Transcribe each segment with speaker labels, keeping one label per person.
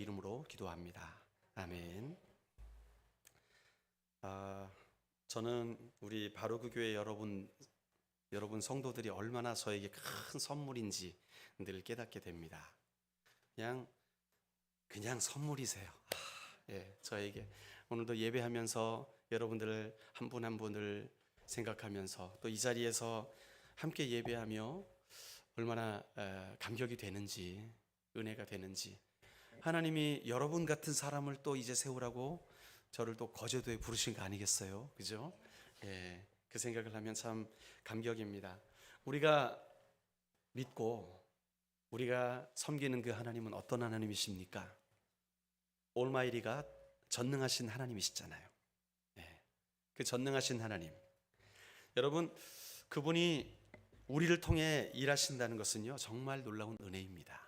Speaker 1: 예수님의 이름으로 기도합니다. 아멘. 저는 우리 바로그 교회 여러분 성도들이 얼마나 저에게 큰 선물인지 늘 깨닫게 됩니다. 그냥 선물이세요. 저에게 오늘도 예배하면서 여러분들 한 분 한 분을 생각하면서 또 이 자리에서 함께 예배하며 얼마나 감격이 되는지, 은혜가 되는지, 하나님이 여러분 같은 사람을 또 이제 세우라고 저를 또 거제도에 부르신 거 아니겠어요? 그죠? 그 생각을 하면 참 감격입니다. 우리가 믿고 우리가 섬기는 그 하나님은 어떤 하나님이십니까? 올마이리가 전능하신 하나님이시잖아요. 그 전능하신 하나님, 여러분, 그분이 우리를 통해 일하신다는 것은요 정말 놀라운 은혜입니다.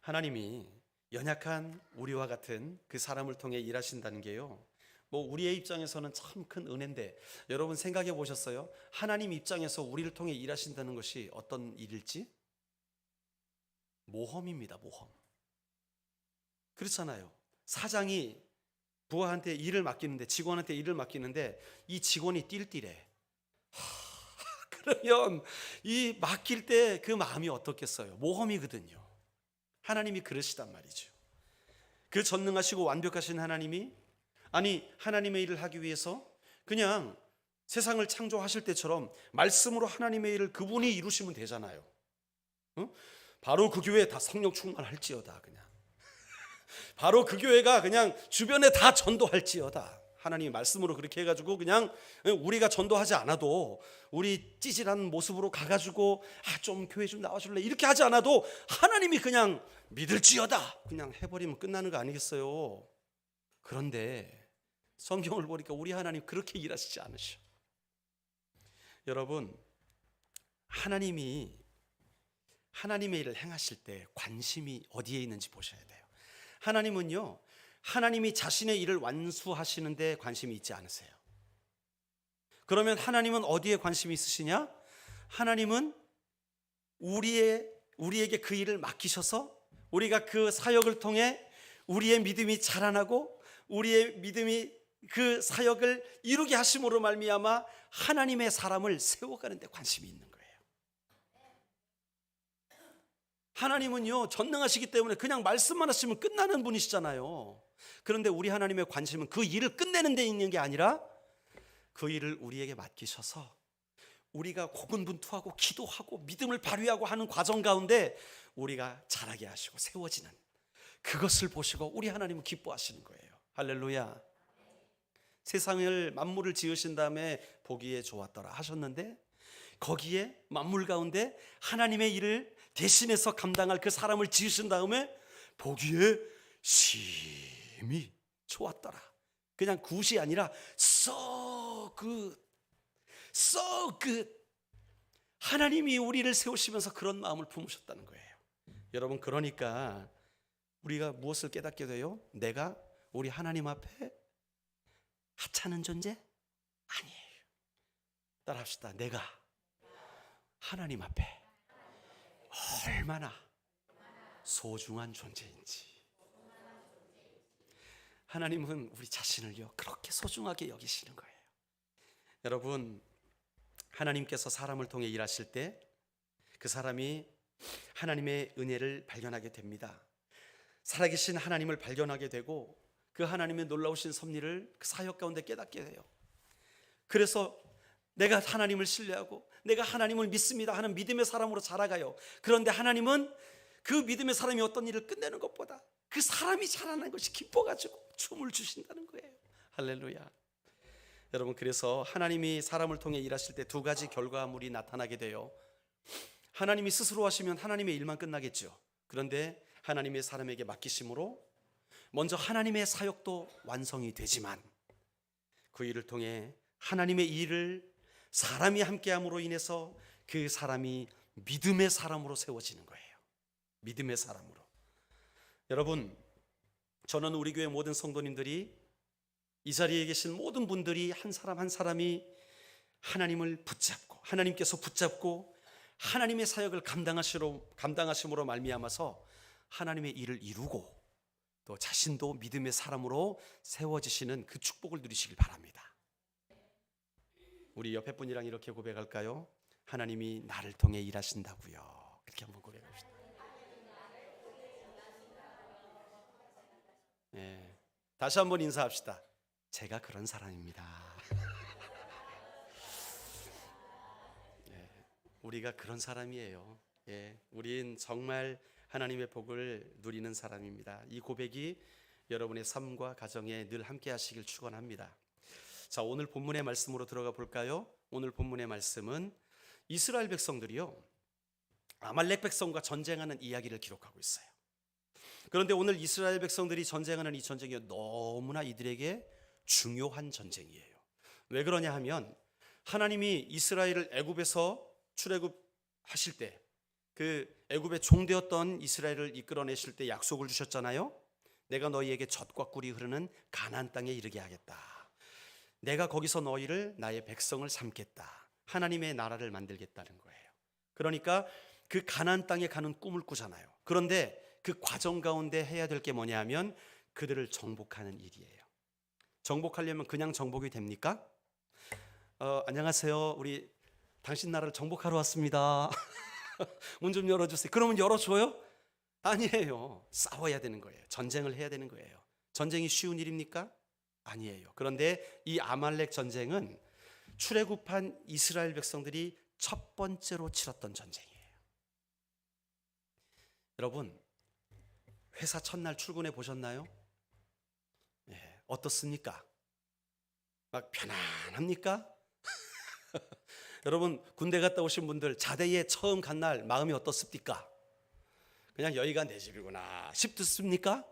Speaker 1: 하나님이 연약한 우리와 같은 그 사람을 통해 일하신다는 게요, 우리의 입장에서는 참 큰 은혜인데, 여러분 생각해 보셨어요? 하나님 입장에서 우리를 통해 일하신다는 것이 어떤 일일지? 모험입니다. 모험. 그렇잖아요. 사장이 부하한테 일을 맡기는데, 직원한테 일을 맡기는데 이 직원이 띨띨해. 그러면 이 맡길 때 그 마음이 어떻겠어요? 모험이거든요. 하나님이 그러시단 말이죠. 그 전능하시고 완벽하신 하나님이, 하나님의 일을 하기 위해서 그냥 세상을 창조하실 때처럼 말씀으로 하나님의 일을 그분이 이루시면 되잖아요. 바로 그 교회에 다 성령 충만할지어다. 그냥 바로 그 교회가 그냥 주변에 다 전도할지어다. 하나님이 말씀으로 그렇게 해가지고 그냥 우리가 전도하지 않아도, 우리 찌질한 모습으로 가가지고 좀 교회 좀 나와줄래 이렇게 하지 않아도 하나님이 그냥 믿을지어다 그냥 해버리면 끝나는 거 아니겠어요? 그런데 성경을 보니까 우리 하나님 그렇게 일하시지 않으셔. 여러분, 하나님이 하나님의 일을 행하실 때 관심이 어디에 있는지 보셔야 돼요. 하나님은요, 하나님이 자신의 일을 완수하시는데 관심이 있지 않으세요. 그러면 하나님은 어디에 관심이 있으시냐? 하나님은 우리에게 그 일을 맡기셔서 우리가 그 사역을 통해 우리의 믿음이 자라나고 우리의 믿음이 그 사역을 이루게 하심으로 말미암아 하나님의 사람을 세워가는 데 관심이 있는 거예요. 하나님은요 전능하시기 때문에 그냥 말씀만 하시면 끝나는 분이시잖아요. 그런데 우리 하나님의 관심은 그 일을 끝내는 데 있는 게 아니라 그 일을 우리에게 맡기셔서 우리가 고군분투하고 기도하고 믿음을 발휘하고 하는 과정 가운데 우리가 자라게 하시고 세워지는 그것을 보시고 우리 하나님은 기뻐하시는 거예요. 할렐루야. 세상을 만물을 지으신 다음에 보기에 좋았더라 하셨는데, 거기에 만물 가운데 하나님의 일을 대신해서 감당할 그 사람을 지으신 다음에 보기에 심히 좋았더라. 그냥 굿이 아니라 so good. 하나님이 우리를 세우시면서 그런 마음을 품으셨다는 거예요. 여러분, 그러니까 우리가 무엇을 깨닫게 돼요? 내가 우리 하나님 앞에 하찮은 존재? 아니에요. 따라합시다. 내가 하나님 앞에 얼마나 소중한 존재인지. 하나님은 우리 자신을요 그렇게 소중하게 여기시는 거예요. 여러분, 하나님께서 사람을 통해 일하실 때 그 사람이 하나님의 은혜를 발견하게 됩니다. 살아계신 하나님을 발견하게 되고 그 하나님의 놀라우신 섭리를 그 사역 가운데 깨닫게 돼요. 그래서 내가 하나님을 신뢰하고 내가 하나님을 믿습니다 하는 믿음의 사람으로 자라가요. 그런데 하나님은 그 믿음의 사람이 어떤 일을 끝내는 것보다 그 사람이 자라는 것이 기뻐가지고 춤을 주신다는 거예요. 할렐루야. 여러분, 그래서 하나님이 사람을 통해 일하실 때 두 가지 결과물이 나타나게 돼요. 하나님이 스스로 하시면 하나님의 일만 끝나겠죠. 그런데 하나님의 사람에게 맡기심으로 먼저 하나님의 사역도 완성이 되지만 그 일을 통해 하나님의 일을 사람이 함께함으로 인해서 그 사람이 믿음의 사람으로 세워지는 거예요. 믿음의 사람으로. 여러분, 저는 우리 교회 모든 성도님들이, 이 자리에 계신 모든 분들이 한 사람 한 사람이 하나님을 붙잡고 하나님께서 붙잡고 하나님의 사역을 감당하심으로 말미암아서 하나님의 일을 이루고 또 자신도 믿음의 사람으로 세워지시는 그 축복을 누리시길 바랍니다. 우리 옆에 분이랑 이렇게 고백할까요? 하나님이 나를 통해 일하신다고요. 그렇게 한번 고백합시다. 네, 다시 한번 인사합시다. 제가 그런 사람입니다. 네, 우리가 그런 사람이에요. 예, 우린 정말 하나님의 복을 누리는 사람입니다. 이 고백이 여러분의 삶과 가정에 늘 함께 하시길 축원합니다. 자, 오늘 본문의 말씀으로 들어가 볼까요? 오늘 본문의 말씀은 이스라엘 백성들이요, 아말렉 백성과 전쟁하는 이야기를 기록하고 있어요. 그런데 오늘 이스라엘 백성들이 전쟁하는 이 전쟁이 너무나 이들에게 중요한 전쟁이에요. 왜 그러냐 하면 하나님이 이스라엘을 애굽에서 출애굽하실 때 그 애굽의 종되었던 이스라엘을 이끌어내실 때 약속을 주셨잖아요. 내가 너희에게 젖과 꿀이 흐르는 가나안 땅에 이르게 하겠다. 내가 거기서 너희를 나의 백성을 삼겠다. 하나님의 나라를 만들겠다는 거예요. 그러니까 그 가나안 땅에 가는 꿈을 꾸잖아요. 그런데 그 과정 가운데 해야 될 게 뭐냐 하면 그들을 정복하는 일이에요. 정복하려면 그냥 정복이 됩니까? 안녕하세요. 우리 당신 나라를 정복하러 왔습니다. 문 좀 열어주세요. 그러면 열어줘요? 아니에요. 싸워야 되는 거예요. 전쟁을 해야 되는 거예요. 전쟁이 쉬운 일입니까? 아니에요. 그런데 이 아말렉 전쟁은 출애굽한 이스라엘 백성들이 첫 번째로 치렀던 전쟁이에요. 여러분, 회사 첫날 출근해 보셨나요? 네, 어떻습니까? 막 편안합니까? 여러분, 군대 갔다 오신 분들 자대에 처음 간 날 마음이 어떻습니까? 그냥 여기가 내 집이구나 싶습니까?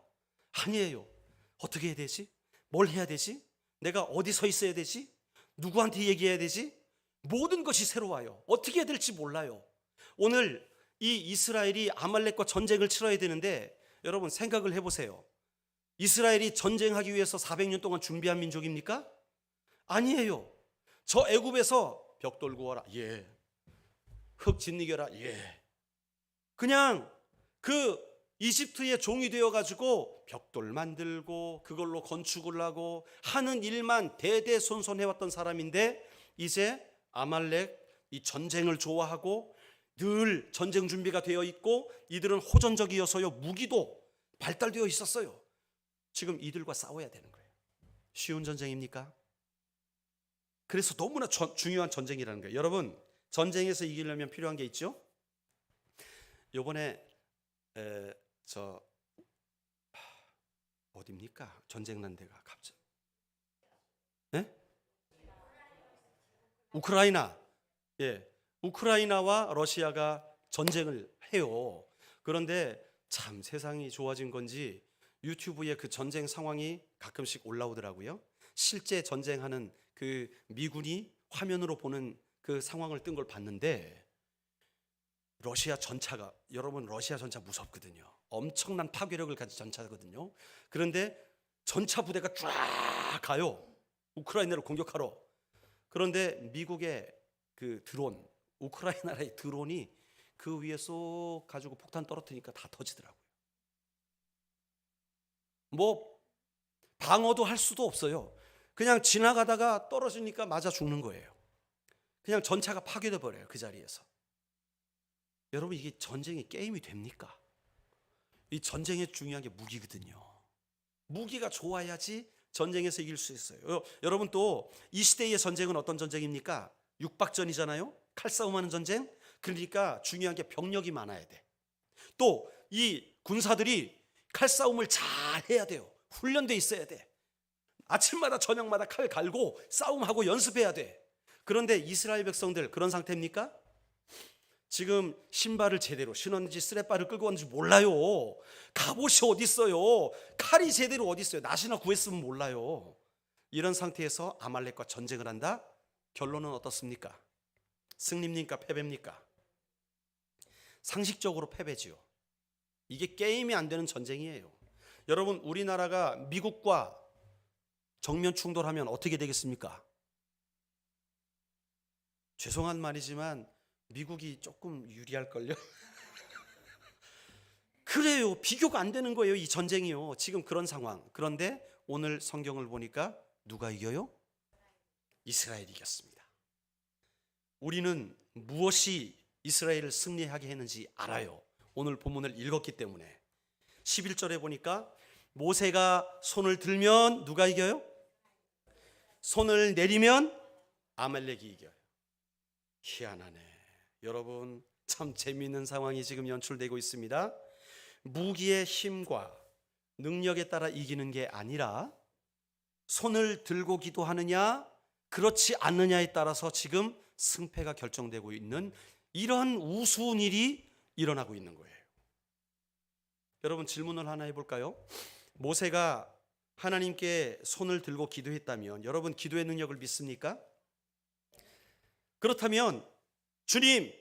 Speaker 1: 아니에요. 어떻게 해야 되지? 뭘 해야 되지? 내가 어디 서 있어야 되지? 누구한테 얘기해야 되지? 모든 것이 새로워요. 어떻게 해야 될지 몰라요. 오늘 이 이스라엘이 아말렉과 전쟁을 치러야 되는데 여러분 생각을 해보세요. 이스라엘이 전쟁하기 위해서 400년 동안 준비한 민족입니까? 아니에요. 저 애굽에서 벽 돌고 와라. 예. 흙 짓이겨라. 예. 그냥 그 이집트의 종이 되어가지고 벽돌 만들고 그걸로 건축을 하고 하는 일만 대대손손 해왔던 사람인데 이제 아말렉 이 전쟁을 좋아하고 늘 전쟁 준비가 되어 있고 이들은 호전적이어서요 무기도 발달되어 있었어요. 지금 이들과 싸워야 되는 거예요. 쉬운 전쟁입니까? 그래서 너무나 중요한 전쟁이라는 거예요. 여러분, 전쟁에서 이기려면 필요한 게 있죠? 요번에 어디입니까? 전쟁 난 데가 갑자기. 네? 우크라이나. 예. 우크라이나와 러시아가 전쟁을 해요. 그런데 참 세상이 좋아진 건지 유튜브에 그 전쟁 상황이 가끔씩 올라오더라고요. 실제 전쟁하는 그 미군이 화면으로 보는 그 상황을 뜬 걸 봤는데 러시아 전차가, 여러분 러시아 전차 무섭거든요. 엄청난 파괴력을 가진 전차거든요. 그런데 전차 부대가 쫙 가요. 우크라이나를 공격하러. 그런데 미국의 그 드론, 우크라이나의 드론이 그 위에 쏙 가지고 폭탄 떨어뜨리니까 다 터지더라고요. 뭐 방어도 할 수도 없어요. 그냥 지나가다가 떨어지니까 맞아 죽는 거예요. 그냥 전차가 파괴돼 버려요. 그 자리에서. 여러분, 이게 전쟁이 게임이 됩니까? 이 전쟁에 중요한 게 무기거든요. 무기가 좋아야지 전쟁에서 이길 수 있어요. 여러분, 또 이 시대의 전쟁은 어떤 전쟁입니까? 육박전이잖아요. 칼싸움하는 전쟁. 그러니까 중요한 게 병력이 많아야 돼. 또 이 군사들이 칼싸움을 잘 해야 돼요. 훈련돼 있어야 돼. 아침마다 저녁마다 칼 갈고 싸움하고 연습해야 돼. 그런데 이스라엘 백성들 그런 상태입니까? 지금 신발을 제대로 신었는지 스레바를 끌고 왔는지 몰라요. 갑옷이 어디 있어요? 칼이 제대로 어디 있어요? 낫이나 구했으면 몰라요. 이런 상태에서 아말렉과 전쟁을 한다? 결론은 어떻습니까? 승리입니까? 패배입니까? 상식적으로 패배지요. 이게 게임이 안 되는 전쟁이에요. 여러분, 우리나라가 미국과 정면 충돌하면 어떻게 되겠습니까? 죄송한 말이지만 미국이 조금 유리할걸요? 그래요. 비교가 안 되는 거예요. 이 전쟁이요. 지금 그런 상황. 그런데 오늘 성경을 보니까 누가 이겨요? 이스라엘이 이겼습니다. 우리는 무엇이 이스라엘을 승리하게 했는지 알아요. 오늘 본문을 읽었기 때문에. 11절에 보니까 모세가 손을 들면 누가 이겨요? 손을 내리면 아말렉이 이겨요. 희한하네. 여러분, 참 재미있는 상황이 지금 연출되고 있습니다. 무기의 힘과 능력에 따라 이기는 게 아니라 손을 들고 기도하느냐 그렇지 않느냐에 따라서 지금 승패가 결정되고 있는 이런 우스운 일이 일어나고 있는 거예요. 여러분, 질문을 하나 해볼까요? 모세가 하나님께 손을 들고 기도했다면 여러분, 기도의 능력을 믿습니까? 그렇다면 주님,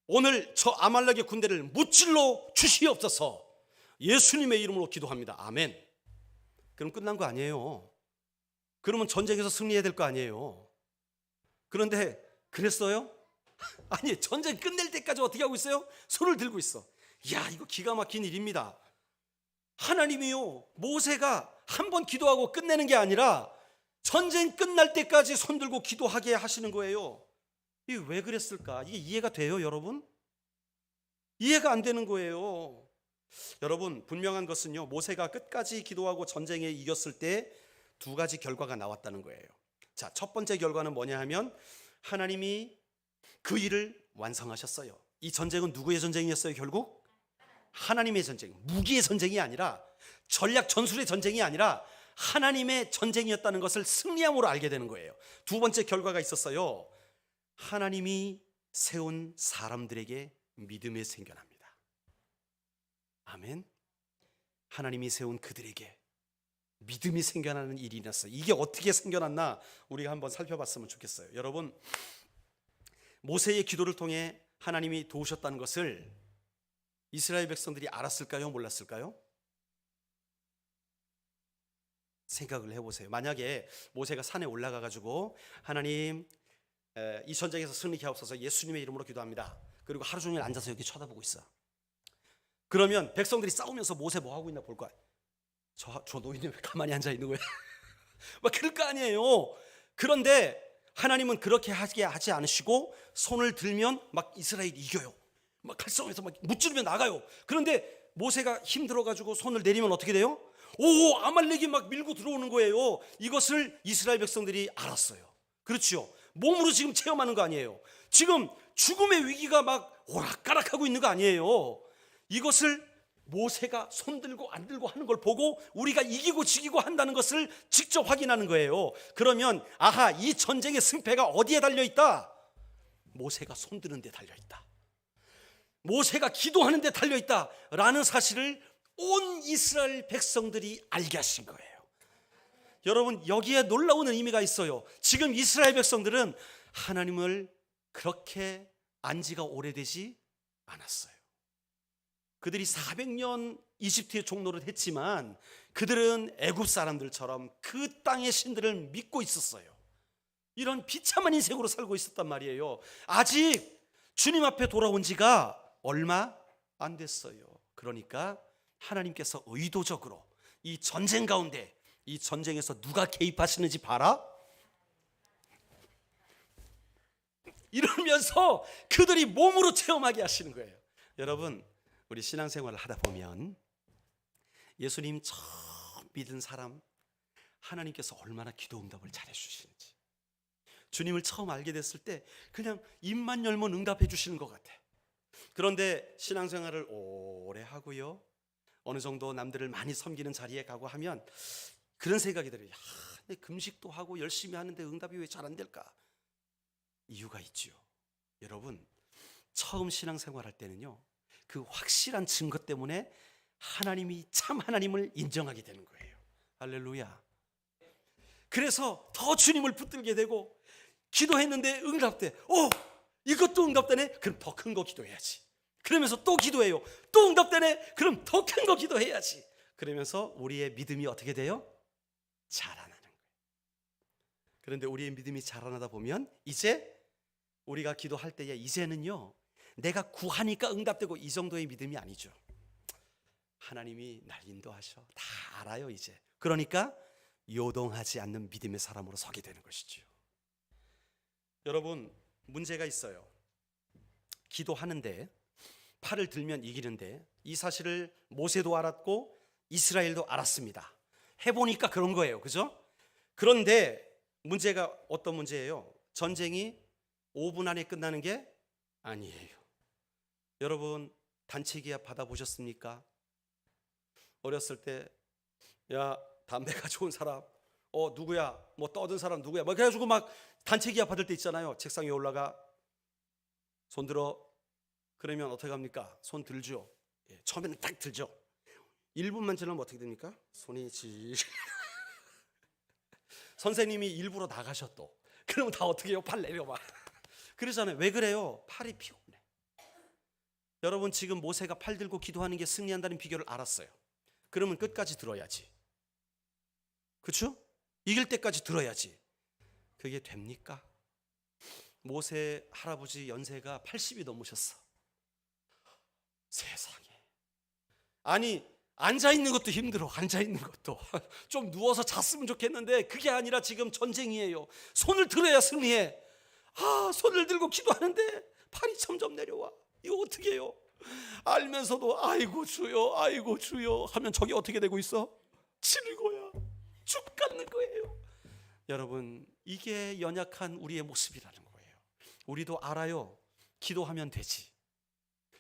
Speaker 1: 오늘 저 아말렉의 군대를 무찔러 주시옵소서, 예수님의 이름으로 기도합니다. 아멘. 그럼 끝난 거 아니에요. 그러면 전쟁에서 승리해야 될 거 아니에요. 그런데 그랬어요? 아니, 전쟁 끝낼 때까지 어떻게 하고 있어요? 손을 들고 있어. 이야, 이거 기가 막힌 일입니다. 하나님이요, 모세가 한 번 기도하고 끝내는 게 아니라 전쟁 끝날 때까지 손 들고 기도하게 하시는 거예요. 이게 왜 그랬을까? 이게 이해가 돼요, 여러분? 이해가 안 되는 거예요. 여러분, 분명한 것은요, 모세가 끝까지 기도하고 전쟁에 이겼을 때 두 가지 결과가 나왔다는 거예요. 자, 첫 번째 결과는 뭐냐 하면 하나님이 그 일을 완성하셨어요. 이 전쟁은 누구의 전쟁이었어요? 결국 하나님의 전쟁, 무기의 전쟁이 아니라, 전략 전술의 전쟁이 아니라 하나님의 전쟁이었다는 것을 승리함으로 알게 되는 거예요. 두 번째 결과가 있었어요. 하나님이 세운 사람들에게 믿음이 생겨납니다. 아멘. 하나님이 세운 그들에게 믿음이 생겨나는 일이 일어났어요. 이게 어떻게 생겨났나 우리가 한번 살펴봤으면 좋겠어요. 여러분, 모세의 기도를 통해 하나님이 도우셨다는 것을 이스라엘 백성들이 알았을까요? 몰랐을까요? 생각을 해보세요. 만약에 모세가 산에 올라가 가지고 하나님, 이 전쟁에서 승리케 하옵소서, 예수님의 이름으로 기도합니다. 그리고 하루 종일 앉아서 여기 쳐다보고 있어. 그러면 백성들이 싸우면서 모세 뭐 하고 있나 볼 거야. 저 노인이 왜 가만히 앉아 있는 거야? 막 그럴 거 아니에요. 그런데 하나님은 그렇게 하지 않으시고 손을 들면 막 이스라엘이 이겨요. 막 칼싸움에서 막 무찌르며 나가요. 그런데 모세가 힘들어 가지고 손을 내리면 어떻게 돼요? 오, 아말렉이 막 밀고 들어오는 거예요. 이것을 이스라엘 백성들이 알았어요. 그렇죠? 몸으로 지금 체험하는 거 아니에요. 지금 죽음의 위기가 막 오락가락하고 있는 거 아니에요. 이것을 모세가 손 들고 안 들고 하는 걸 보고 우리가 이기고 지기고 한다는 것을 직접 확인하는 거예요. 그러면 아하, 이 전쟁의 승패가 어디에 달려있다? 모세가 손 드는 데 달려있다, 모세가 기도하는 데 달려있다 라는 사실을 온 이스라엘 백성들이 알게 하신 거예요. 여러분, 여기에 놀라운 의미가 있어요. 지금 이스라엘 백성들은 하나님을 그렇게 안 지가 오래되지 않았어요. 그들이 400년 이집트에 종노릇 했지만 그들은 애굽 사람들처럼 그 땅의 신들을 믿고 있었어요. 이런 비참한 인생으로 살고 있었단 말이에요. 아직 주님 앞에 돌아온 지가 얼마 안 됐어요. 그러니까 하나님께서 의도적으로 이 전쟁 가운데, 이 전쟁에서 누가 개입하시는지 봐라, 이러면서 그들이 몸으로 체험하게 하시는 거예요. 여러분, 우리 신앙생활을 하다 보면 예수님 처음 믿은 사람, 하나님께서 얼마나 기도 응답을 잘해 주시는지, 주님을 처음 알게 됐을 때 그냥 입만 열면 응답해 주시는 것 같아. 그런데 신앙생활을 오래 하고요, 어느 정도 남들을 많이 섬기는 자리에 가고 하면 그런 생각이 들어요. 내 금식도 하고 열심히 하는데 응답이 왜 잘 안 될까? 이유가 있죠. 여러분, 처음 신앙생활 할 때는요, 그 확실한 증거 때문에 하나님이 참 하나님을 인정하게 되는 거예요. 할렐루야. 그래서 더 주님을 붙들게 되고, 기도했는데 응답돼. 이것도 응답되네? 그럼 더 큰 거 기도해야지. 그러면서 또 기도해요. 또 응답되네? 그럼 더 큰 거 기도해야지. 그러면서 우리의 믿음이 어떻게 돼요? 자라나는 거예요. 그런데 우리의 믿음이 자라나다 보면 이제 우리가 기도할 때에 이제는요, 내가 구하니까 응답되고 이 정도의 믿음이 아니죠. 하나님이 날 인도하셔. 다 알아요 이제. 그러니까 요동하지 않는 믿음의 사람으로 서게 되는 것이죠. 여러분, 문제가 있어요. 기도하는데 팔을 들면 이기는데 이 사실을 모세도 알았고 이스라엘도 알았습니다. 해보니까 그런 거예요. 그죠? 그런데 문제가 어떤 문제예요? 전쟁이 5분 안에 끝나는 게 아니에요. 여러분, 단체 기합 받아보셨습니까? 어렸을 때 야, 담배가 좋은 사람 누구야? 뭐 떠든 사람 누구야? 뭐 그래가지고 막 단체 기합 받을 때 있잖아요. 책상 위에 올라가 손 들어. 그러면 어떻게 합니까? 손 들죠. 예, 처음에는 딱 들죠. 1분만 지나면 어떻게 됩니까? 손이 지. 선생님이 일부러 나가셔 또. 그러면 다 어떻게 해요? 팔 내려 막. 그러잖아요. 왜 그래요? 팔이 피곤해. 여러분, 지금 모세가 팔 들고 기도하는 게 승리한다는 비결을 알았어요. 그러면 끝까지 들어야지. 그렇죠? 이길 때까지 들어야지. 그게 됩니까? 모세 할아버지 연세가 80이 넘으셨어. 세상에. 아니, 앉아있는 것도 힘들어. 앉아있는 것도. 좀 누워서 잤으면 좋겠는데 그게 아니라 지금 전쟁이에요. 손을 들어야 승리해. 손을 들고 기도하는데 팔이 점점 내려와. 이거 어떻게 해요? 알면서도 아이고 주여 아이고 주여 하면 저게 어떻게 되고 있어? 치는 거야. 죽 갖는 거예요. 여러분, 이게 연약한 우리의 모습이라는 거예요. 우리도 알아요. 기도하면 되지.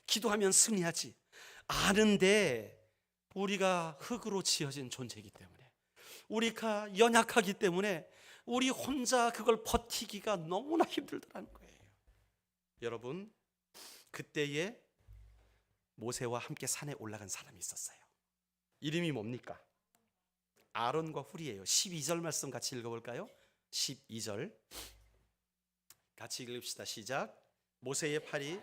Speaker 1: 기도하면 승리하지. 아는데 우리가 흙으로 지어진 존재이기 때문에, 우리가 연약하기 때문에 우리 혼자 그걸 버티기가 너무나 힘들다는 거예요. 여러분, 그때에 모세와 함께 산에 올라간 사람이 있었어요. 이름이 뭡니까? 아론과 훌이에요. 12절 말씀 같이 읽어볼까요? 12절 같이 읽읍시다. 시작. 모세의 팔이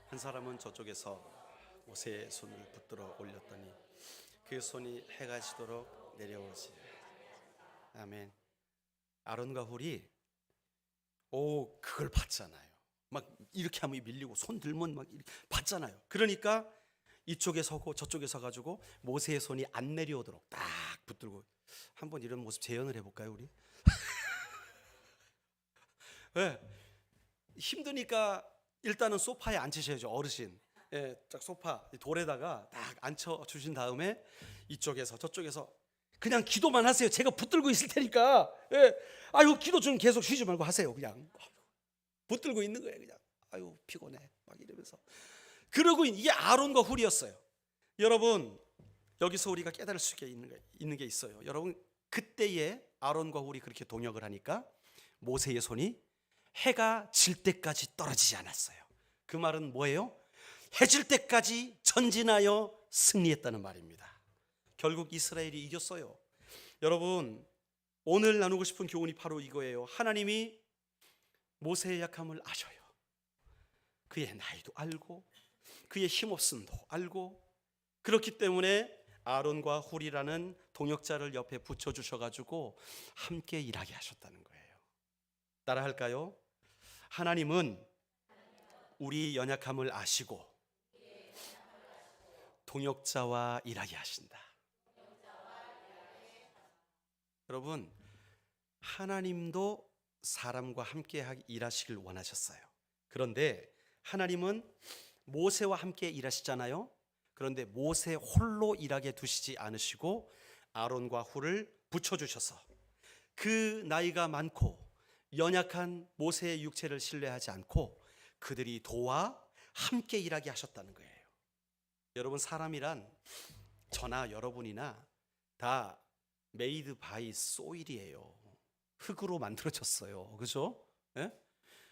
Speaker 1: 한 사람은 저쪽에서 모세의 손을 붙들어 올렸더니 그 손이 해가 지도록 내려오지. 아멘. 아론과 훌이 그걸 봤잖아요. 막 이렇게 하면 밀리고 손 들면 막 이렇게 봤잖아요. 그러니까 이쪽에 서고 저쪽에 서가지고 모세의 손이 안 내려오도록 딱 붙들고. 한번 이런 모습 재현을 해볼까요 우리? 네. 힘드니까 일단은 소파에 앉으셔야죠. 어르신. 예, 딱 소파 돌에다가 딱 앉혀 주신 다음에 이쪽에서 저쪽에서 그냥 기도만 하세요. 제가 붙들고 있을 테니까. 예. 아유, 기도 좀 계속 쉬지 말고 하세요. 그냥 붙들고 있는 거예요. 그냥 아유 피곤해 막 이러면서. 그러고 이게 아론과 훌이었어요. 여러분, 여기서 우리가 깨달을 수 있는 게 있어요. 여러분, 그때에 아론과 훌이 그렇게 동역을 하니까 모세의 손이 해가 질 때까지 떨어지지 않았어요. 그 말은 뭐예요? 해 질 때까지 전진하여 승리했다는 말입니다. 결국 이스라엘이 이겼어요. 여러분, 오늘 나누고 싶은 교훈이 바로 이거예요. 하나님이 모세의 약함을 아셔요. 그의 나이도 알고 그의 힘없음도 알고, 그렇기 때문에 아론과 훌이라는 동역자를 옆에 붙여주셔가지고 함께 일하게 하셨다는 거예요. 따라 할까요? 하나님은 우리 연약함을 아시고 동역자와 일하게 하신다. 여러분, 하나님도 사람과 함께 일하시길 원하셨어요. 그런데 하나님은 모세와 함께 일하시잖아요. 그런데 모세 홀로 일하게 두시지 않으시고 아론과 훌을 붙여주셔서 그 나이가 많고 연약한 모세의 육체를 신뢰하지 않고 그들이 도와 함께 일하게 하셨다는 거예요. 여러분, 사람이란 저나 여러분이나 다 메이드 바이 소일이에요. 흙으로 만들어졌어요. 그죠? 예?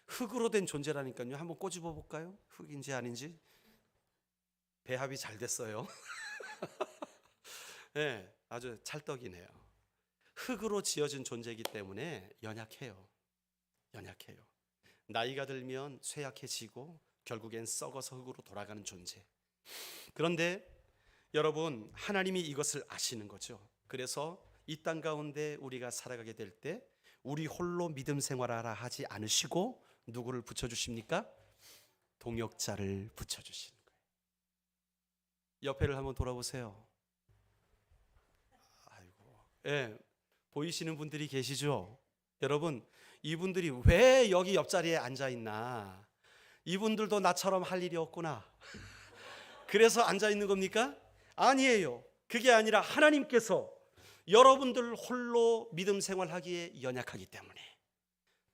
Speaker 1: 흙으로 된 존재라니까요. 한번 꼬집어 볼까요? 흙인지 아닌지. 배합이 잘 됐어요. 네, 아주 찰떡이네요. 흙으로 지어진 존재이기 때문에 연약해요. 나이가 들면 쇠약해지고 결국엔 썩어서 흙으로 돌아가는 존재. 그런데 여러분, 하나님이 이것을 아시는 거죠. 그래서 이 땅 가운데 우리가 살아가게 될 때 우리 홀로 믿음 생활하라 하지 않으시고 누구를 붙여주십니까? 동역자를 붙여주시는 거예요. 옆에를 한번 돌아보세요. 아이고, 예, 보이시는 분들이 계시죠? 여러분, 이분들이 왜 여기 옆자리에 앉아 있나? 이분들도 나처럼 할 일이 없구나. 그래서 앉아 있는 겁니까? 아니에요. 그게 아니라 하나님께서 여러분들 홀로 믿음 생활하기에 연약하기 때문에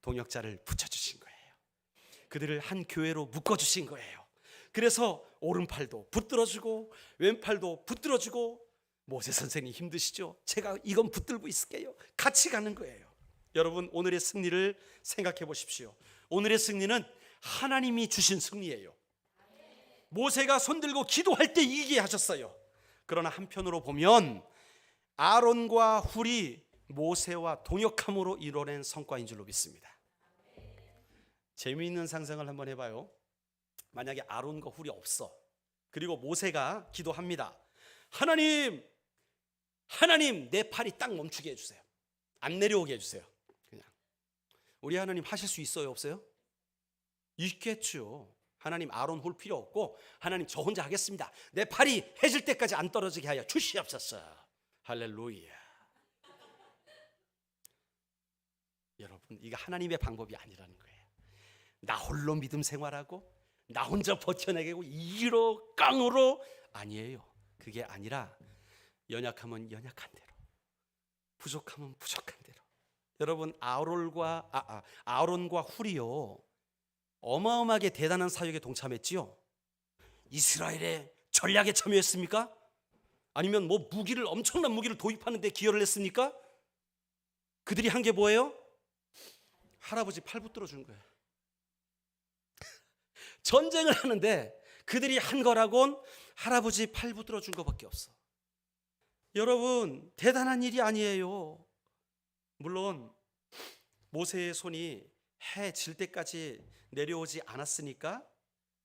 Speaker 1: 동역자를 붙여주신 거예요. 그들을 한 교회로 묶어주신 거예요. 그래서 오른팔도 붙들어주고 왼팔도 붙들어주고, 모세 선생님 힘드시죠? 제가 이건 붙들고 있을게요. 같이 가는 거예요. 여러분, 오늘의 승리를 생각해 보십시오. 오늘의 승리는 하나님이 주신 승리예요. 모세가 손들고 기도할 때 이기게 하셨어요. 그러나 한편으로 보면 아론과 훌이 모세와 동역함으로 이뤄낸 성과인 줄로 믿습니다. 재미있는 상상을 한번 해봐요. 만약에 아론과 훌이 없어. 그리고 모세가 기도합니다. 하나님 내 팔이 딱 멈추게 해주세요. 안 내려오게 해주세요. 그냥 우리 하나님 하실 수 있어요, 없어요? 있겠죠. 하나님 아론 훌 필요 없고, 하나님 저 혼자 하겠습니다. 내 팔이 해질 때까지 안 떨어지게 하여 주시옵소서. 할렐루야. 여러분, 이거 하나님의 방법이 아니라는 거예요. 나 홀로 믿음 생활하고 나 혼자 버텨내고 이로 깡으로 아니에요. 그게 아니라 연약하면 연약한 대로, 부족하면 부족한 대로. 여러분, 아론과 훌이요, 어마어마하게 대단한 사역에 동참했지요. 이스라엘의 전략에 참여했습니까? 아니면 뭐 엄청난 무기를 도입하는 데 기여를 했습니까? 그들이 한 게 뭐예요? 할아버지 팔 붙들어 준 거예요. 전쟁을 하는데 그들이 한 거라곤 할아버지 팔 붙들어 준 것밖에 없어. 여러분, 대단한 일이 아니에요. 물론 모세의 손이 해 질 때까지 내려오지 않았으니까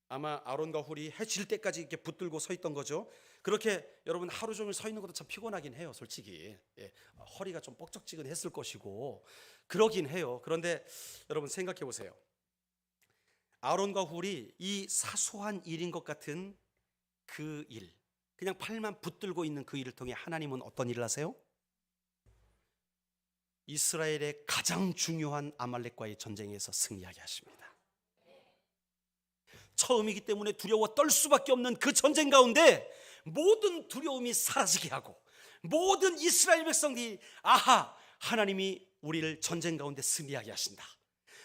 Speaker 1: 아마 아론과 훌이 해 질 때까지 이렇게 붙들고 서 있던 거죠. 그렇게 여러분 하루 종일 서 있는 것도 참 피곤하긴 해요, 솔직히. 예, 허리가 좀 뻑적지근했을 것이고 그러긴 해요. 그런데 여러분 생각해 보세요. 아론과 훌이 이 사소한 일인 것 같은 그 일, 그냥 팔만 붙들고 있는 그 일을 통해 하나님은 어떤 일을 하세요? 이스라엘의 가장 중요한 아말렉과의 전쟁에서 승리하게 하십니다. 처음이기 때문에 두려워 떨 수밖에 없는 그 전쟁 가운데 모든 두려움이 사라지게 하고, 모든 이스라엘 백성들이 아하, 하나님이 우리를 전쟁 가운데 승리하게 하신다,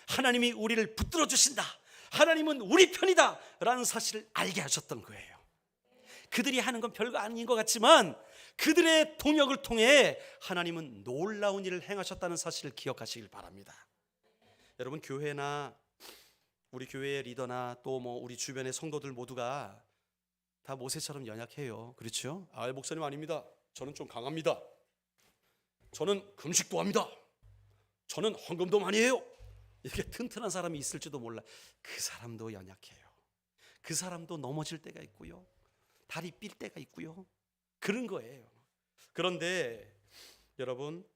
Speaker 1: 하나님이 우리를 붙들어 주신다, 하나님은 우리 편이다 라는 사실을 알게 하셨던 거예요. 그들이 하는 건 별거 아닌 것 같지만 그들의 동역을 통해 하나님은 놀라운 일을 행하셨다는 사실을 기억하시길 바랍니다. 여러분, 교회나 우리 교회의 리더나 또 뭐 우리 주변의 성도들 모두가 다 모세처럼 연약해요. 그렇죠? 목사님 아닙니다. 저는 좀 강합니다. 저는 금식도 합니다. 저는 헌금도 많이 해요. 이렇게 튼튼한 사람이 있을지도 몰라. 그 사람도 연약해요. 그 사람도 넘어질 때가 있고요, 다리 삘 때가 있고요, 그런 거예요. 그런데 여러분,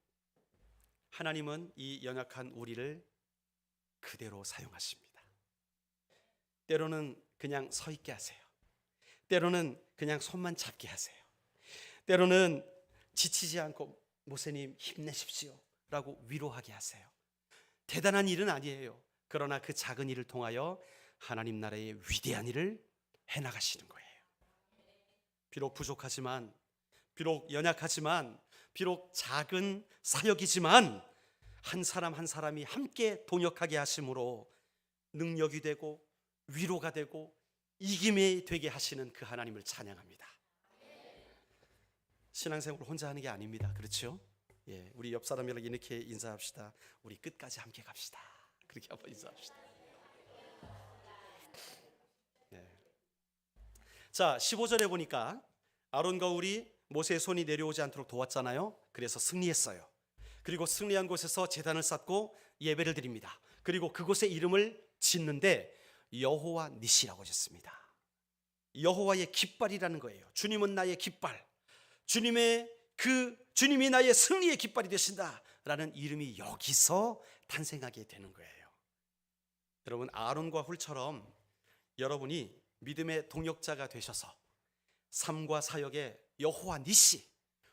Speaker 1: 하나님은 이 연약한 우리를 그대로 사용하십니다. 때로는 그냥 서 있게 하세요. 때로는 그냥 손만 잡게 하세요. 때로는 지치지 않고 모세님 힘내십시오 라고 위로하게 하세요. 대단한 일은 아니에요. 그러나 그 작은 일을 통하여 하나님 나라의 위대한 일을 해나가시는 거예요. 비록 부족하지만, 비록 연약하지만, 비록 작은 사역이지만 한 사람 한 사람이 함께 동역하게 하심으로 능력이 되고 위로가 되고 이김이 되게 하시는 그 하나님을 찬양합니다. 신앙생활 혼자 하는 게 아닙니다. 그렇죠? 예, 우리 옆 사람이랑 이렇게 인사합시다. 우리 끝까지 함께 갑시다. 그렇게 한번 인사합시다. 네. 자, 15절에 보니까 아론과 훌이 모세의 손이 내려오지 않도록 도왔잖아요. 그래서 승리했어요. 그리고 승리한 곳에서 제단을 쌓고 예배를 드립니다. 그리고 그곳의 이름을 짓는데 여호와 니시라고 짓습니다. 여호와의 깃발이라는 거예요. 주님은 나의 깃발, 주님이 나의 승리의 깃발이 되신다 라는 이름이 여기서 탄생하게 되는 거예요. 여러분, 아론과 훌처럼 여러분이 믿음의 동역자가 되셔서 삶과 사역에 여호와 니시,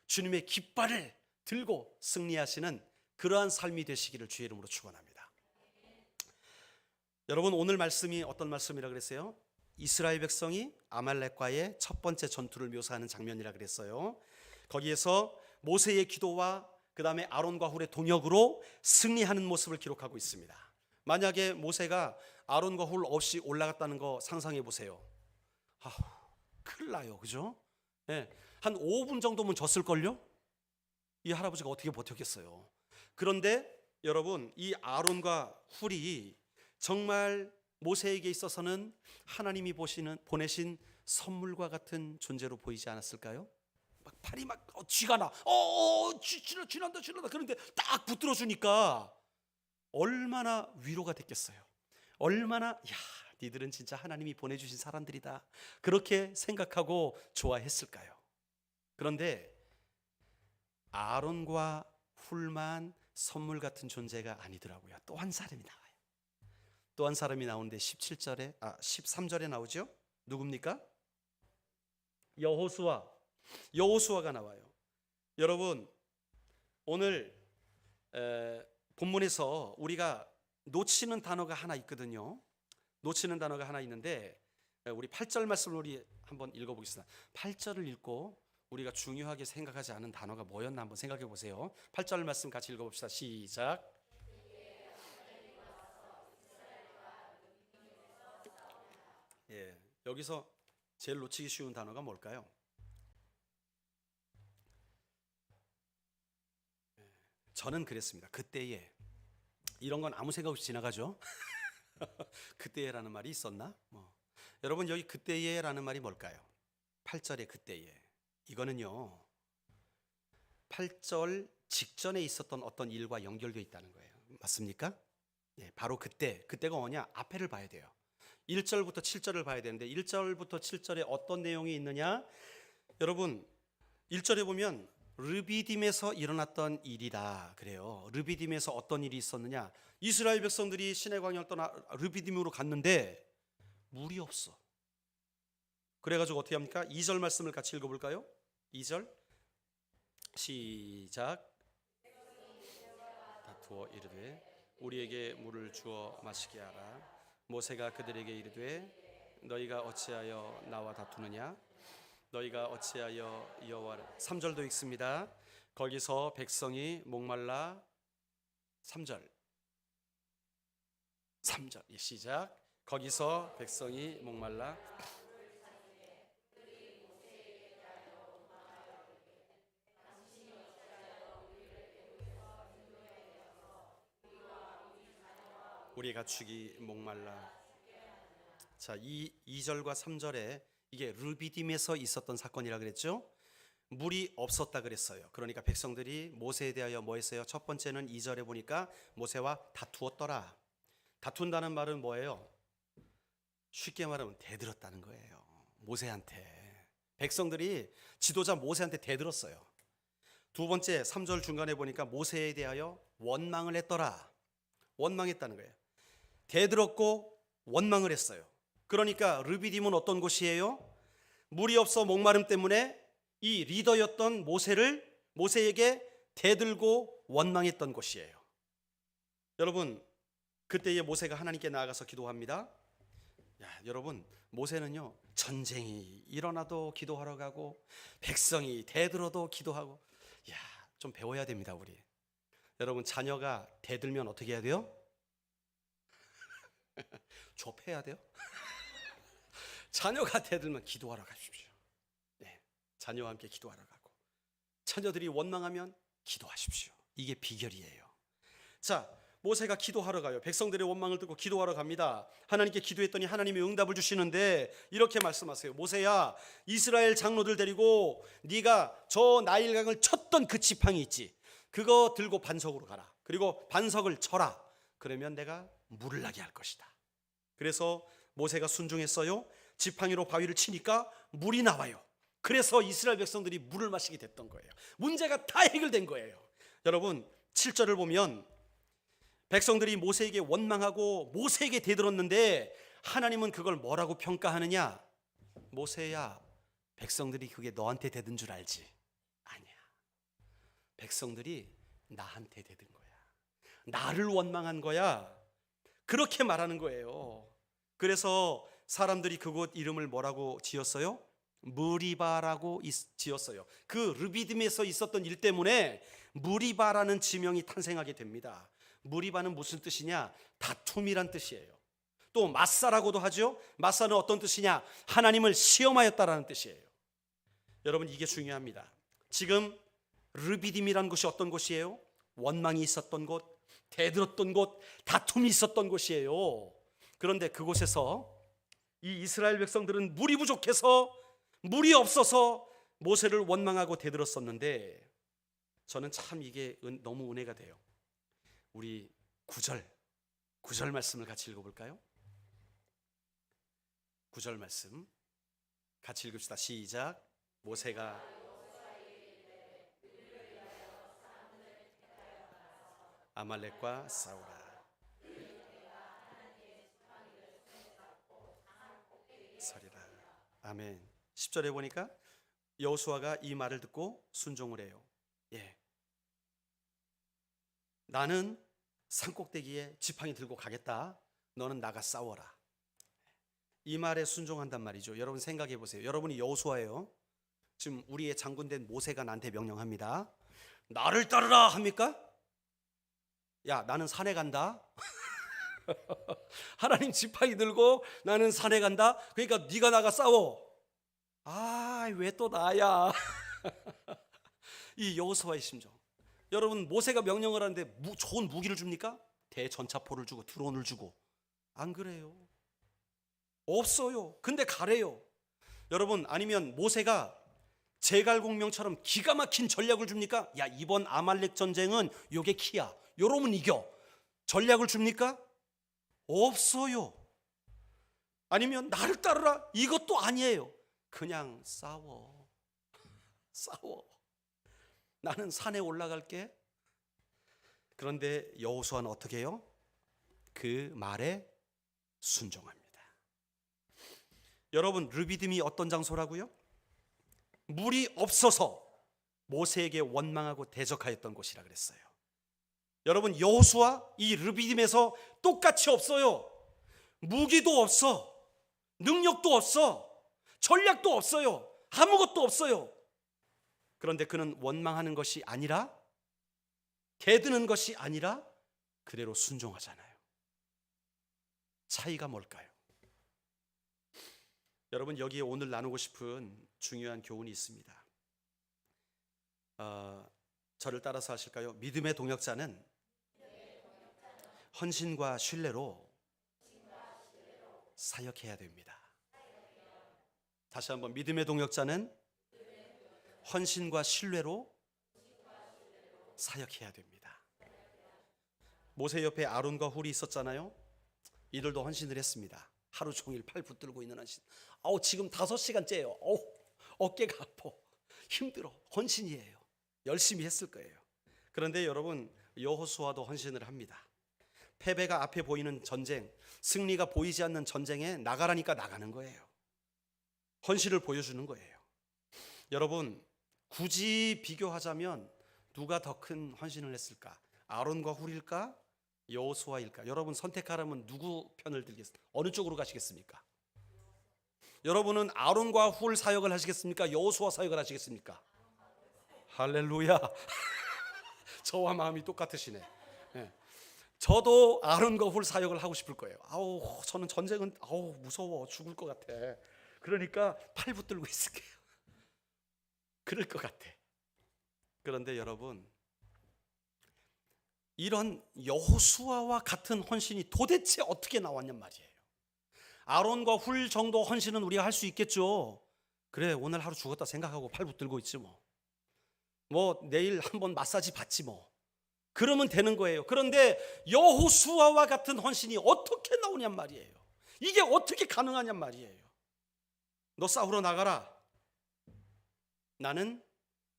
Speaker 1: 주님의 깃발을 들고 승리하시는 그러한 삶이 되시기를 주의 이름으로 축원합니다. 여러분, 오늘 말씀이 어떤 말씀이라 그랬어요? 이스라엘 백성이 아말렉과의 첫 번째 전투를 묘사하는 장면이라 그랬어요. 거기에서 모세의 기도와 그 다음에 아론과 훌의 동역으로 승리하는 모습을 기록하고 있습니다. 만약에 모세가 아론과 훌 없이 올라갔다는 거 상상해 보세요. 큰일 나요, 그죠? 네, 한 5분 정도면 졌을걸요? 이 할아버지가 어떻게 버텼겠어요? 그런데 여러분, 이 아론과 훌이 정말 모세에게 있어서는 하나님이 보내신 선물과 같은 존재로 보이지 않았을까요? 막 팔이 막 쥐가 나, 쥐난다. 그런데 딱 붙들어 주니까 얼마나 위로가 됐겠어요. 얼마나, 야, 니들은 진짜 하나님이 보내주신 사람들이다, 그렇게 생각하고 좋아했을까요? 그런데 아론과 훌만 선물 같은 존재가 아니더라고요. 또 한 사람이 나와요. 또 한 사람이 나오는데 13절에 나오죠. 누굽니까? 여호수아가 나와요. 여러분, 오늘 본문에서 우리가 놓치는 단어가 하나 있거든요. 놓치는 단어가 하나 있는데, 우리 8절 말씀을 우리 한번 읽어보겠습니다. 8절을 읽고 우리가 중요하게 생각하지 않은 단어가 뭐였나 한번 생각해 보세요. 8절 말씀 같이 읽어봅시다. 시작. 예, 여기서 제일 놓치기 쉬운 단어가 뭘까요? 저는 그랬습니다. 그때에, 이런 건 아무 생각 없이 지나가죠. 그때에라는 말이 있었나? 여러분, 여기 그때에라는 말이 뭘까요? 8절에 그때에, 이거는요 8절 직전에 있었던 어떤 일과 연결되어 있다는 거예요. 맞습니까? 예, 바로 그때가 뭐냐? 앞에를 봐야 돼요. 1절부터 7절을 봐야 되는데 1절부터 7절에 어떤 내용이 있느냐? 여러분, 1절에 보면 르비딤에서 일어났던 일이다 그래요. 르비딤에서 어떤 일이 있었느냐? 이스라엘 백성들이 시내 광야를 떠나 르비딤으로 갔는데 물이 없어. 그래가지고 어떻게 합니까? 2절 말씀을 같이 읽어볼까요? 2절 시작. 다투어 이르되 우리에게 물을 주어 마시게 하라. 모세가 그들에게 이르되 너희가 어찌하여 나와 다투느냐? 너희가 어찌하여 여호와를. 3절도 읽습니다. 거기서 백성이 목말라. 3절 시작. 거기서 백성이 목말라. 우리 가축이 목말라. 자, 이 2절과 3절에 이게 르비딤에서 있었던 사건이라 그랬죠. 물이 없었다 그랬어요. 그러니까 백성들이 모세에 대하여 뭐 했어요? 첫 번째는 2절에 보니까 모세와 다투었더라. 다툰다는 말은 뭐예요? 쉽게 말하면 대들었다는 거예요. 모세한테. 백성들이 지도자 모세한테 대들었어요. 두 번째 3절 중간에 보니까 모세에 대하여 원망을 했더라. 원망했다는 거예요. 대들었고 원망을 했어요. 그러니까 르비딤은 어떤 곳이에요? 물이 없어 목마름 때문에 이 리더였던 모세에게 대들고 원망했던 곳이에요. 여러분, 그때에 모세가 하나님께 나아가서 기도합니다. 여러분, 모세는요 전쟁이 일어나도 기도하러 가고 백성이 대들어도 기도하고. 좀 배워야 됩니다. 우리 여러분, 자녀가 대들면 어떻게 해야 돼요? 좁혀야 돼요. 자녀가 대들면 기도하러 가십시오. 네, 자녀와 함께 기도하러 가고, 자녀들이 원망하면 기도하십시오. 이게 비결이에요. 자, 모세가 기도하러 가요. 백성들의 원망을 듣고 기도하러 갑니다. 하나님께 기도했더니 하나님이 응답을 주시는데 이렇게 말씀하세요. 모세야, 이스라엘 장로들 데리고 네가 저 나일강을 쳤던 그 지팡이 있지, 그거 들고 반석으로 가라. 그리고 반석을 쳐라. 그러면 내가 물을 나게 할 것이다. 그래서 모세가 순종했어요. 지팡이로 바위를 치니까 물이 나와요. 그래서 이스라엘 백성들이 물을 마시게 됐던 거예요. 문제가 다 해결된 거예요. 여러분, 7절을 보면 백성들이 모세에게 원망하고 모세에게 대들었는데 하나님은 그걸 뭐라고 평가하느냐? 모세야, 백성들이 그게 너한테 대든 줄 알지? 아니야. 백성들이 나한테 대든 거야. 나를 원망한 거야. 그렇게 말하는 거예요. 그래서 사람들이 그곳 이름을 뭐라고 지었어요? 무리바라고 지었어요. 그 르비딤에서 있었던 일 때문에 무리바라는 지명이 탄생하게 됩니다. 무리바는 무슨 뜻이냐? 다툼이란 뜻이에요. 또 마사라고도 하죠. 마사는 어떤 뜻이냐? 하나님을 시험하였다라는 뜻이에요. 여러분, 이게 중요합니다. 지금 르비딤이란 곳이 어떤 곳이에요? 원망이 있었던 곳, 대들었던 곳, 다툼이 있었던 곳이에요. 그런데 그곳에서 이 이스라엘 백성들은 물이 부족해서, 물이 없어서 모세를 원망하고 대들었었는데, 저는 참 이게 너무 은혜가 돼요. 우리 9절 말씀을 같이 읽어볼까요? 9절 말씀 같이 읽읍시다. 시작. 모세가 아말렉과 싸우라. 서리라. 아멘. 10절에 보니까 여호수아가 이 말을 듣고 순종을 해요. 예. 나는 산꼭대기에 지팡이 들고 가겠다. 너는 나가 싸워라. 이 말에 순종한단 말이죠. 여러분 생각해 보세요. 여러분이 여호수아예요. 지금 우리의 장군된 모세가 나한테 명령합니다. 나를 따르라 합니까? 야, 나는 산에 간다. 하나님 지팡이 들고 나는 산에 간다. 그러니까 네가 나가 싸워. 아, 왜 또 나야? 이 여호수아의 심정. 여러분, 모세가 명령을 하는데 좋은 무기를 줍니까? 대전차포를 주고 드론을 주고. 안 그래요. 없어요. 근데 가래요. 여러분, 아니면 모세가 제갈공명처럼 기가 막힌 전략을 줍니까? 야, 이번 아말렉 전쟁은 요게 키야. 요러면 이겨. 전략을 줍니까? 없어요. 아니면 나를 따르라. 이것도 아니에요. 그냥 싸워. 나는 산에 올라갈게. 그런데 여호수아는 어떻게 해요? 그 말에 순종합니다. 여러분, 르비딤이 어떤 장소라고요? 물이 없어서 모세에게 원망하고 대적하였던 곳이라 그랬어요. 여러분, 여호수아 이 르비딤에서 똑같이 없어요. 무기도 없어, 능력도 없어, 전략도 없어요, 아무것도 없어요. 그런데 그는 원망하는 것이 아니라, 대드는 것이 아니라 그대로 순종하잖아요. 차이가 뭘까요? 여러분, 여기에 오늘 나누고 싶은 중요한 교훈이 있습니다. 저를 따라서 하실까요? 믿음의 동역자는 헌신과 신뢰로 사역해야 됩니다. 다시 한번, 믿음의 동역자는 헌신과 신뢰로 사역해야 됩니다. 모세 옆에 아론과 훌이 있었잖아요. 이들도 헌신을 했습니다. 하루 종일 팔 붙들고 있는 헌신. 지금 5시간째예요. 어깨가 아파. 힘들어. 헌신이에요. 열심히 했을 거예요. 그런데 여러분, 여호수아도 헌신을 합니다. 패배가 앞에 보이는 전쟁, 승리가 보이지 않는 전쟁에 나가라니까 나가는 거예요. 헌신을 보여주는 거예요. 여러분, 굳이 비교하자면 누가 더 큰 헌신을 했을까? 아론과 훌일까? 여호수아일까? 여러분, 선택하라면 누구 편을 들겠습니까? 어느 쪽으로 가시겠습니까? 여러분은 아론과 훌 사역을 하시겠습니까? 여호수아 사역을 하시겠습니까? 할렐루야. 저와 마음이 똑같으시네. 네. 저도 아론과 훌 사역을 하고 싶을 거예요. 저는 전쟁은 무서워 죽을 것 같아. 그러니까 팔 붙들고 있을게요. 그럴 것 같아. 그런데 여러분, 이런 여호수아와 같은 헌신이 도대체 어떻게 나왔냔 말이에요. 아론과 훌 정도 헌신은 우리가 할 수 있겠죠. 그래, 오늘 하루 죽었다 생각하고 팔 붙들고 있지 뭐 내일 한번 마사지 받지 그러면 되는 거예요. 그런데 여호수아와 같은 헌신이 어떻게 나오냔 말이에요. 이게 어떻게 가능하냔 말이에요. 너 싸우러 나가라. 나는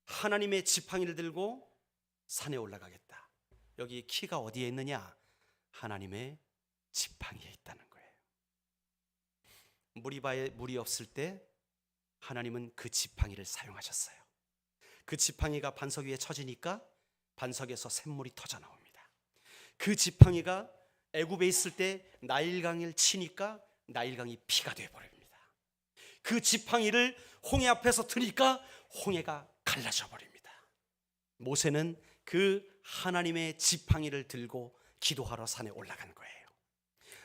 Speaker 1: 하나님의 지팡이를 들고 산에 올라가겠다. 여기 키가 어디에 있느냐? 하나님의 지팡이에 있다는 거예요. 물이 없을 때 하나님은 그 지팡이를 사용하셨어요. 그 지팡이가 반석 위에 쳐지니까 반석에서 샘물이 터져 나옵니다. 그 지팡이가 애굽에 있을 때 나일강을 치니까 나일강이 피가 되어 버립니다. 그 지팡이를 홍해 앞에서 드니까 홍해가 갈라져 버립니다. 모세는 그 하나님의 지팡이를 들고 기도하러 산에 올라간 거예요.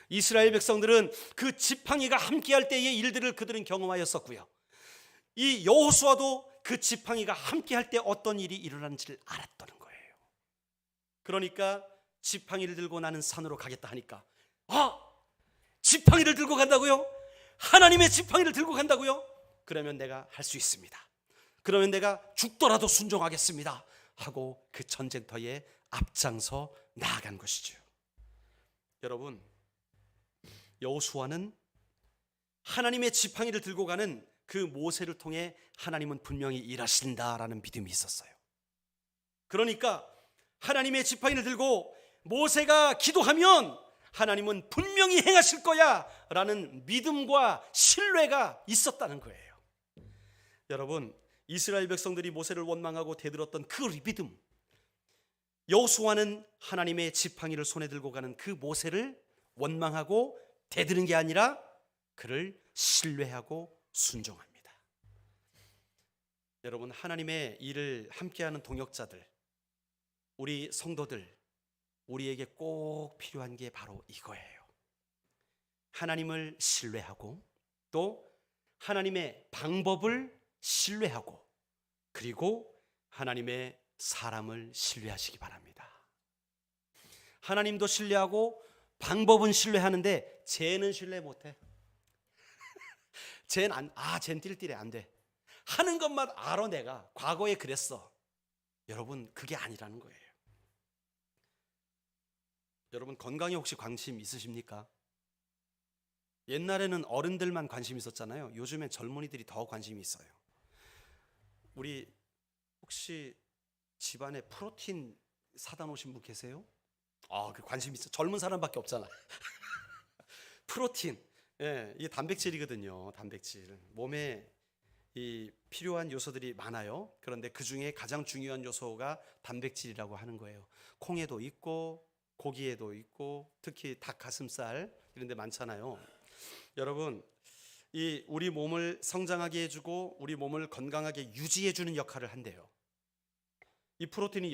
Speaker 1: 이스라엘 백성들은 그 지팡이가 함께할 때의 일들을 그들은 경험하였었고요. 이 여호수아도 그 지팡이가 함께할 때 어떤 일이 일어나는지를 알았다는 거예요. 그러니까 지팡이를 들고 나는 산으로 가겠다 하니까, 지팡이를 들고 간다고요? 하나님의 지팡이를 들고 간다고요? 그러면 내가 할 수 있습니다. 그러면 내가 죽더라도 순종하겠습니다 하고 그 전쟁터에 앞장서 나아간 것이죠. 여러분, 여호수아는 하나님의 지팡이를 들고 가는 그 모세를 통해 하나님은 분명히 일하신다라는 믿음이 있었어요. 그러니까 하나님의 지팡이를 들고 모세가 기도하면 하나님은 분명히 행하실 거야 라는 믿음과 신뢰가 있었다는 거예요. 여러분, 이스라엘 백성들이 모세를 원망하고 대들었던 그 믿음, 여호수아는 하나님의 지팡이를 손에 들고 가는 그 모세를 원망하고 대드는 게 아니라 그를 신뢰하고 순종합니다. 여러분, 하나님의 일을 함께하는 동역자들, 우리 성도들, 우리에게 꼭 필요한 게 바로 이거예요. 하나님을 신뢰하고 또 하나님의 방법을 신뢰하고 그리고 하나님의 사람을 신뢰하시기 바랍니다. 하나님도 신뢰하고 방법은 신뢰하는데 쟤는 신뢰 못해. 쟤는 쟤는 띨띨해 안 돼. 하는 것만 알아. 내가 과거에 그랬어. 여러분, 그게 아니라는 거예요. 여러분, 건강에 혹시 관심 있으십니까? 옛날에는 어른들만 관심 있었잖아요. 요즘엔 젊은이들이 더 관심이 있어요. 우리 혹시 집안에 프로틴 사다 놓으신 분 계세요? 그 관심 있어. 젊은 사람밖에 없잖아. 프로틴, 이게 단백질이거든요. 단백질. 몸에 이 필요한 요소들이 많아요. 그런데 그 중에 가장 중요한 요소가 단백질이라고 하는 거예요. 콩에도 있고 고기에도 있고 특히 닭 가슴살 이런 데 많잖아요. 여러분, 이 우리 몸을 성장하게 해주고 우리 몸을 건강하게 유지해주는 역할을 한대요. 이 프로틴이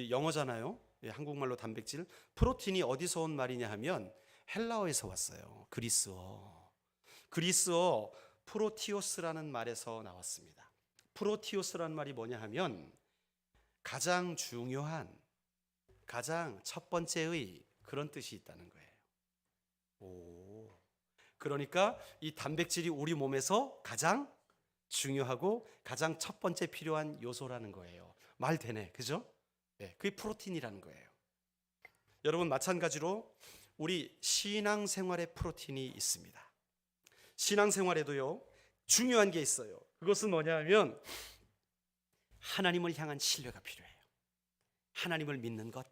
Speaker 1: 영어잖아요. 한국말로 단백질. 프로틴이 어디서 온 말이냐 하면 헬라어에서 왔어요. 그리스어 프로티오스라는 말에서 나왔습니다. 프로티오스라는 말이 뭐냐 하면 가장 중요한, 가장 첫 번째의 그런 뜻이 있다는 거예요. 그러니까 이 단백질이 우리 몸에서 가장 중요하고 가장 첫 번째 필요한 요소라는 거예요. 말 되네, 그죠? 그게 프로틴이라는 거예요. 여러분, 마찬가지로 우리 신앙생활에 프로틴이 있습니다. 신앙생활에도요, 중요한 게 있어요. 그것은 뭐냐 하면 하나님을 향한 신뢰가 필요해요. 하나님을 믿는 것,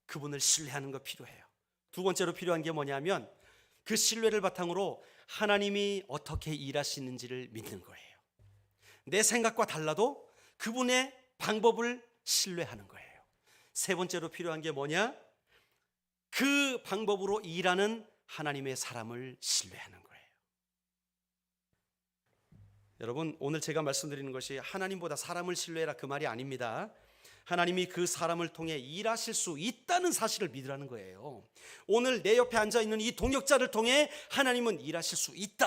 Speaker 1: 그분을 신뢰하는 것 필요해요. 두 번째로 필요한 게 뭐냐면 그 신뢰를 바탕으로 하나님이 어떻게 일하시는지를 믿는 거예요. 내 생각과 달라도 그분의 방법을 신뢰하는 거예요. 세 번째로 필요한 게 뭐냐? 그 방법으로 일하는 하나님의 사람을 신뢰하는 거예요. 여러분, 오늘 제가 말씀드리는 것이 하나님보다 사람을 신뢰해라 그 말이 아닙니다. 하나님이 그 사람을 통해 일하실 수 있다는 사실을 믿으라는 거예요. 오늘 내 옆에 앉아있는 이 동역자를 통해 하나님은 일하실 수 있다.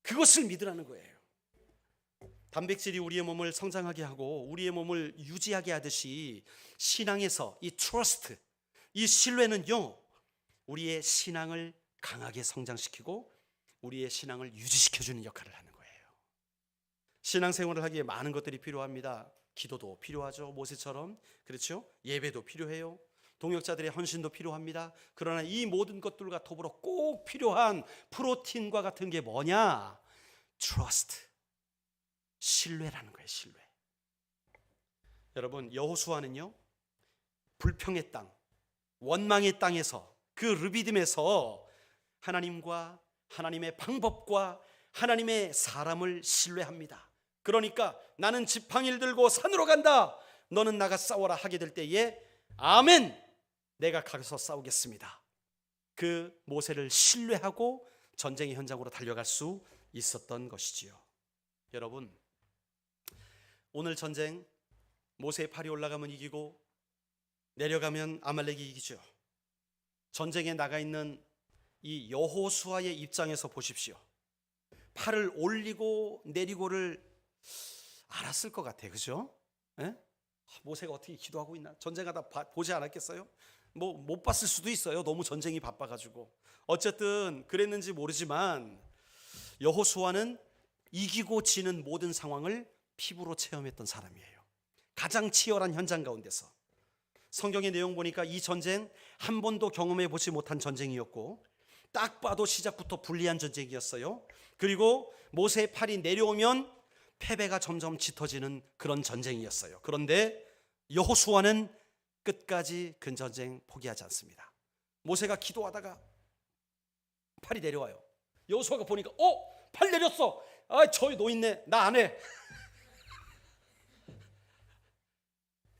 Speaker 1: 그것을 믿으라는 거예요. 단백질이 우리의 몸을 성장하게 하고 우리의 몸을 유지하게 하듯이 신앙에서 이 트러스트, 이 신뢰는요, 우리의 신앙을 강하게 성장시키고 우리의 신앙을 유지시켜주는 역할을 하는 거예요. 신앙생활을 하기에 많은 것들이 필요합니다. 기도도 필요하죠. 모세처럼. 그렇죠? 예배도 필요해요. 동역자들의 헌신도 필요합니다. 그러나 이 모든 것들과 더불어 꼭 필요한 프로틴과 같은 게 뭐냐? 트러스트, 신뢰라는 거예요. 신뢰. 여러분, 여호수아는요, 불평의 땅, 원망의 땅에서, 그 르비딤에서 하나님과 하나님의 방법과 하나님의 사람을 신뢰합니다. 그러니까 나는 지팡이를 들고 산으로 간다, 너는 나가 싸워라 하게 될 때에 아멘, 내가 가서 싸우겠습니다. 그 모세를 신뢰하고 전쟁의 현장으로 달려갈 수 있었던 것이지요. 여러분, 오늘 전쟁 모세의 팔이 올라가면 이기고 내려가면 아말렉이 이기죠. 전쟁에 나가 있는 이 여호수아의 입장에서 보십시오. 팔을 올리고 내리고를 알았을 것 같아, 그죠? 에? 모세가 어떻게 기도하고 있나? 전쟁하다 보지 않았겠어요? 뭐 못 봤을 수도 있어요. 너무 전쟁이 바빠가지고. 어쨌든 그랬는지 모르지만 여호수아는 이기고 지는 모든 상황을 피부로 체험했던 사람이에요. 가장 치열한 현장 가운데서. 성경의 내용 보니까 이 전쟁 한 번도 경험해 보지 못한 전쟁이었고, 딱 봐도 시작부터 불리한 전쟁이었어요. 그리고 모세의 팔이 내려오면 패배가 점점 짙어지는 그런 전쟁이었어요. 그런데 여호수아는 끝까지 그 전쟁 포기하지 않습니다. 모세가 기도하다가 팔이 내려와요. 여호수아가 보니까 팔 내렸어. 저기 노인네, 나 안 해.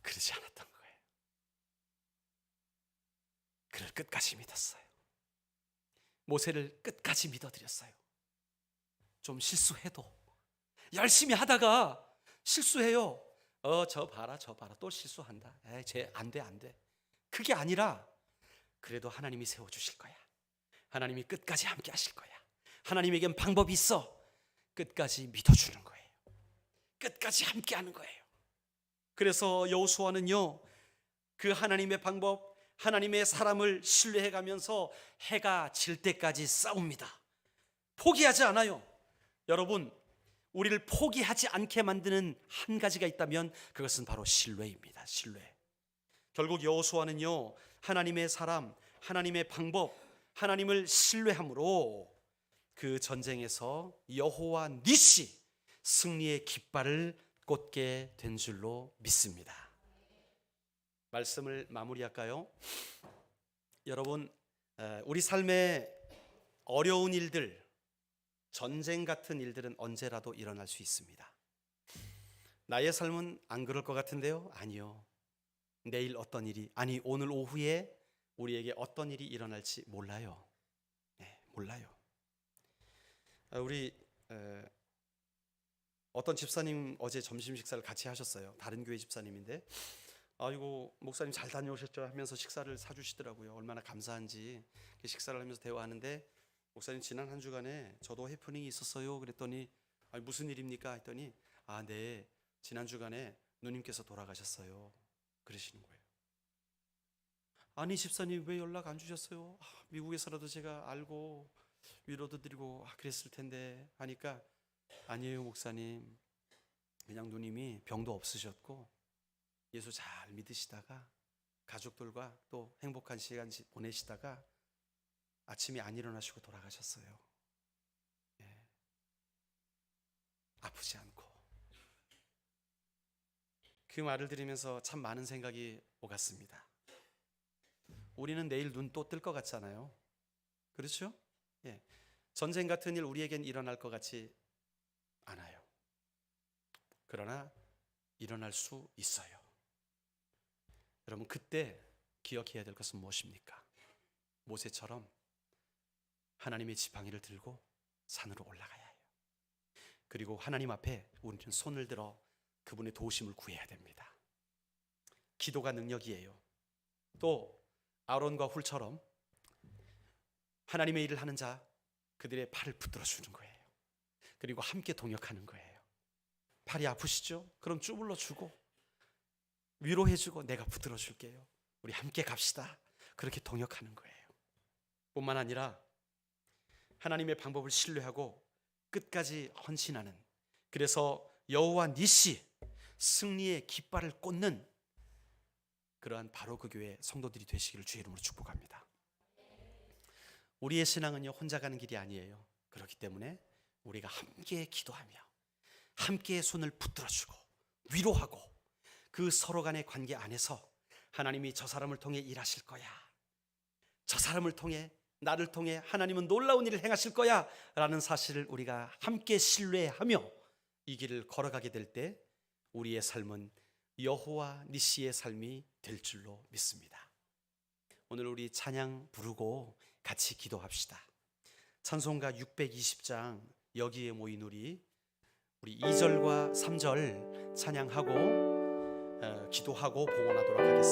Speaker 1: 그러지 않았던 거예요. 그를 끝까지 믿었어요. 모세를 끝까지 믿어드렸어요. 좀 실수해도, 열심히 하다가 실수해요. 저 봐라 또 실수한다. 쟤 안 돼. 그게 아니라 그래도 하나님이 세워주실 거야. 하나님이 끝까지 함께 하실 거야. 하나님에겐 방법이 있어. 끝까지 믿어주는 거예요. 끝까지 함께 하는 거예요. 그래서 여호수아는요, 그 하나님의 방법, 하나님의 사람을 신뢰해가면서 해가 질 때까지 싸웁니다. 포기하지 않아요. 여러분, 우리를 포기하지 않게 만드는 한 가지가 있다면 그것은 바로 신뢰입니다. 신뢰. 결국 여호수아는요, 하나님의 사람, 하나님의 방법, 하나님을 신뢰함으로 그 전쟁에서 여호와 니시, 승리의 깃발을 꽂게 된 줄로 믿습니다. 말씀을 마무리할까요? 여러분, 우리 삶에 어려운 일들, 전쟁 같은 일들은 언제라도 일어날 수 있습니다. 나의 삶은 안 그럴 것 같은데요? 아니요. 내일 어떤 일이, 아니 오늘 오후에 우리에게 어떤 일이 일어날지 몰라요. 네, 몰라요. 우리 어떤 집사님 어제 점심 식사를 같이 하셨어요. 다른 교회 집사님인데, 아이고 목사님 잘 다녀오셨죠 하면서 식사를 사주시더라고요. 얼마나 감사한지. 식사를 하면서 대화하는데, 목사님 지난 한 주간에 저도 해프닝이 있었어요. 그랬더니 무슨 일입니까? 했더니 네, 지난 주간에 누님께서 돌아가셨어요. 그러시는 거예요. 아니 집사님 왜 연락 안 주셨어요? 미국에서라도 제가 알고 위로도 드리고 그랬을 텐데 하니까, 아니에요 목사님, 그냥 누님이 병도 없으셨고 예수 잘 믿으시다가 가족들과 또 행복한 시간 보내시다가 아침에 안 일어나시고 돌아가셨어요. 예. 아프지 않고. 그 말을 들으면서 참 많은 생각이 오갔습니다. 우리는 내일 눈 또 뜰 것 같잖아요. 그렇죠? 예. 전쟁 같은 일 우리에겐 일어날 것 같지 않아요. 그러나 일어날 수 있어요. 여러분, 그때 기억해야 될 것은 무엇입니까? 모세처럼 하나님의 지팡이를 들고 산으로 올라가야 해요. 그리고 하나님 앞에 우리는 손을 들어 그분의 도우심을 구해야 됩니다. 기도가 능력이에요. 또 아론과 훌처럼 하나님의 일을 하는 자, 그들의 팔을 붙들어 주는 거예요. 그리고 함께 동역하는 거예요. 팔이 아프시죠? 그럼 쭈물러 주고 위로해 주고, 내가 붙들어 줄게요, 우리 함께 갑시다, 그렇게 동역하는 거예요. 뿐만 아니라 하나님의 방법을 신뢰하고 끝까지 헌신하는, 그래서 여호와 니시, 승리의 깃발을 꽂는 그러한 바로 그 교회 성도들이 되시기를 주의 이름으로 축복합니다. 우리의 신앙은요, 혼자 가는 길이 아니에요. 그렇기 때문에 우리가 함께 기도하며 함께 손을 붙들어주고 위로하고 그 서로 간의 관계 안에서 하나님이 저 사람을 통해 일하실 거야, 저 사람을 통해, 나를 통해 하나님은 놀라운 일을 행하실 거야 라는 사실을 우리가 함께 신뢰하며 이 길을 걸어가게 될 때 우리의 삶은 여호와 니시의 삶이 될 줄로 믿습니다. 오늘 우리 찬양 부르고 같이 기도합시다. 찬송가 620장 여기에 모인 우리 2절과 3절 찬양하고 기도하고 봉헌하도록 하겠습니다.